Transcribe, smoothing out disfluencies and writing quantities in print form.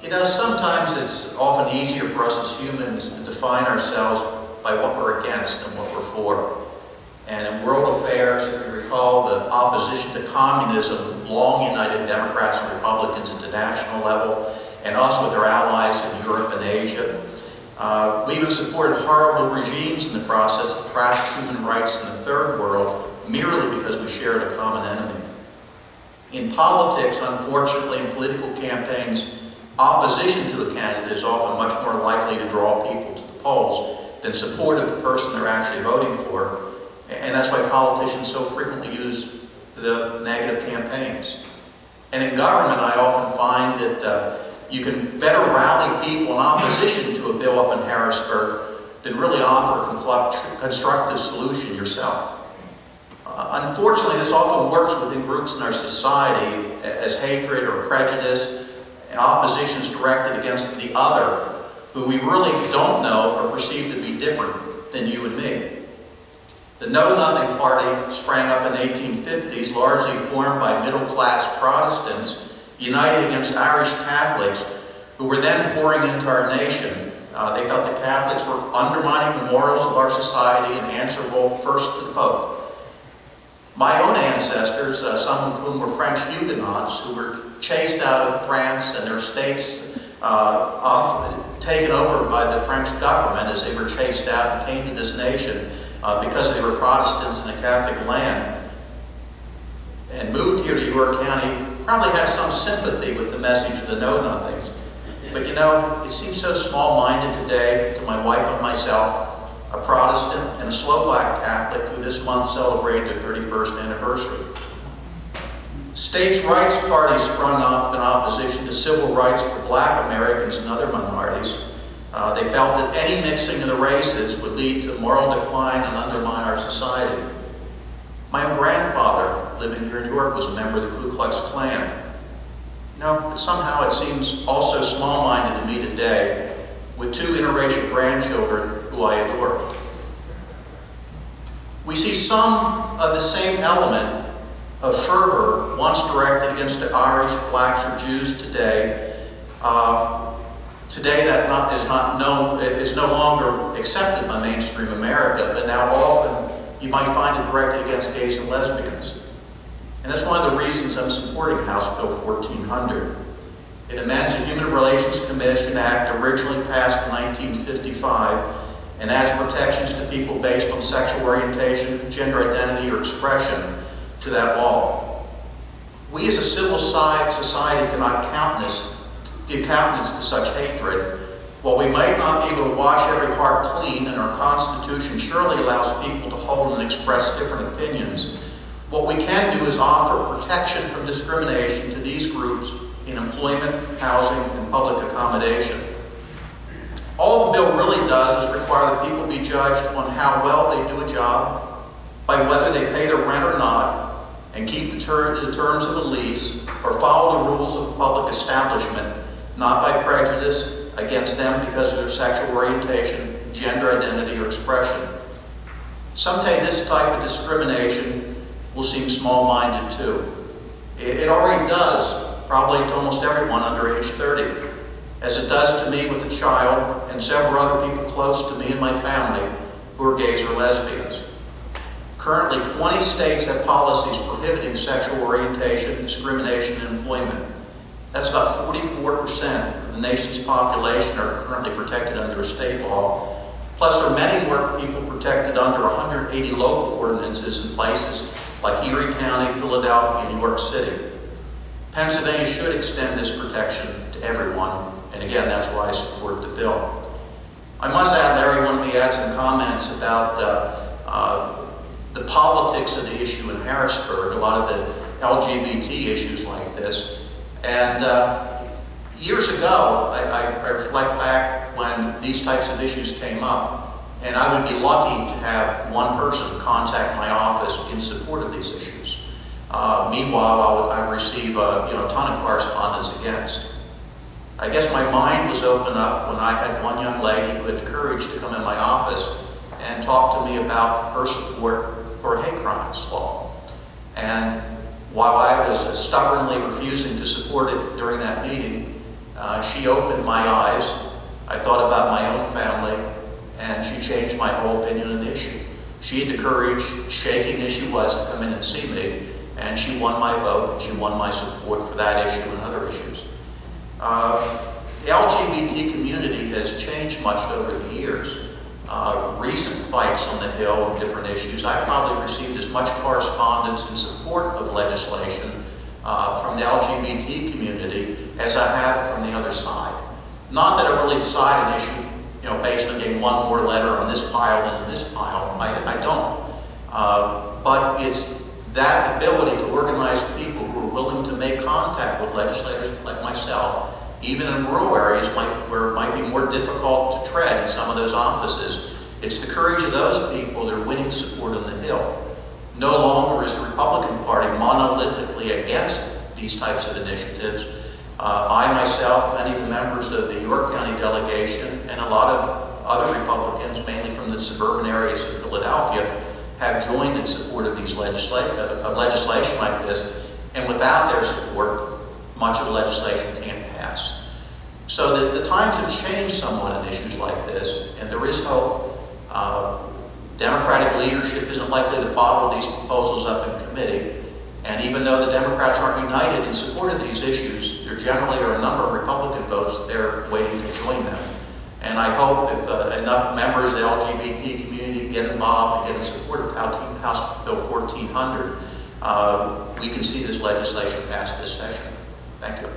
You know, sometimes it's often easier for us as humans to define ourselves by what we're against than what we're for. And in world affairs, if you recall, the opposition to communism long united Democrats and Republicans at the national level, and us with our allies in Europe and Asia. We even supported horrible regimes in the process that trashed human rights in the third world merely because we shared a common enemy. In politics, unfortunately, in political campaigns, opposition to a candidate is often much more likely to draw people to the polls than support of the person they're actually voting for. And that's why politicians so frequently use the negative campaigns. And in government, I often find that you can better rally people in opposition to a bill up in Harrisburg than really offer a constructive solution yourself. Unfortunately, this often works within groups in our society as hatred or prejudice and opposition is directed against the other, who we really don't know or perceive to be different than you and me. The Know Nothing Party sprang up in the 1850s, largely formed by middle-class Protestants, united against Irish Catholics, who were then pouring into our nation. They felt that Catholics were undermining the morals of our society and answerable first to the Pope. My own ancestors, some of whom were French Huguenots, who were chased out of France and their states taken over by the French government as they were chased out and came to this nation because they were Protestants in a Catholic land, and moved here to York County, probably had some sympathy with the message of the Know Nothings. But you know, it seems so small-minded today to my wife and myself, a Protestant and a Slovak Catholic who this month celebrated their 31st anniversary. States' rights parties sprung up in opposition to civil rights for Black Americans and other minorities. They felt that any mixing of the races would lead to moral decline and undermine our society. My own grandfather, living here in New York, was a member of the Ku Klux Klan. You know, somehow it seems also small-minded to me today, with two interracial grandchildren who I adore. We see some of the same element of fervor once directed against the Irish, Blacks, or Jews today. Today that is no longer accepted by mainstream America, but now often you might find it directed against gays and lesbians. And that's one of the reasons I'm supporting House Bill 1400. It amends the Human Relations Commission Act originally passed in 1955 and adds protections to people based on sexual orientation, gender identity, or expression to that law. We as a civil society cannot give countenance to such hatred. While we might not be able to wash every heart clean, and our Constitution surely allows people to hold and express different opinions, what we can do is offer protection from discrimination to these groups in employment, housing, and public accommodation. All the bill really does is require that people be judged on how well they do a job, by whether they pay their rent or not, and keep the terms of a lease, or follow the rules of a public establishment, not by prejudice against them because of their sexual orientation, gender identity, or expression. Someday this type of discrimination will seem small-minded too. It already does, probably to almost everyone under age 30, as it does to me with a child and several other people close to me and my family who are gays or lesbians. Currently, 20 states have policies prohibiting sexual orientation, discrimination, and employment. That's about 44% of the nation's population are currently protected under a state law. Plus, there are many more people protected under 180 local ordinances in places like Erie County, Philadelphia, and New York City. Pennsylvania should extend this protection to everyone, and again, that's why I support the bill. I must add, Larry wanted me to add some comments about the politics of the issue in Harrisburg, a lot of the LGBT issues like this. And years ago, I reflect back when these types of issues came up, and I would be lucky to have one person contact my office in support of these issues. Meanwhile, I would receive a ton of correspondence against. I guess my mind was opened up when I had one young lady who had the courage to come in my office and talk to me about her support for hate crimes law. And while I was stubbornly refusing to support it during that meeting, She opened my eyes. I thought about my own family, and she changed my whole opinion on the issue. She had the courage, shaking as she was, to come in and see me, and she won my vote, and she won my support for that issue and other issues. The LGBT community has changed much over the years. Recent fights on the Hill on different issues, I've probably received as much correspondence in support of legislation from the LGBT community as I have from the other side. Not that I really decide an issue, based on getting one more letter on this pile than in this pile. I don't. But it's that ability to organize people who are willing to make contact with legislators like myself, even in rural areas where it might be more difficult to tread in some of those offices. It's the courage of those people that are winning support on the Hill. No longer is the Republican Party monolithically against these types of initiatives. I myself, many of the members of the York County delegation, and a lot of other Republicans, mainly from the suburban areas of Philadelphia, have joined in support of these legislation like this, and without their support, much of the legislation can't pass. So the times have changed somewhat on issues like this, and there is hope. Democratic leadership isn't likely to bottle these proposals up in committee, and even though the Democrats aren't united in support of these issues, there generally are a number of Republican votes there waiting to join them. And I hope if enough members of the LGBT community get involved and get in support of House Bill 1400, we can see this legislation pass this session. Thank you.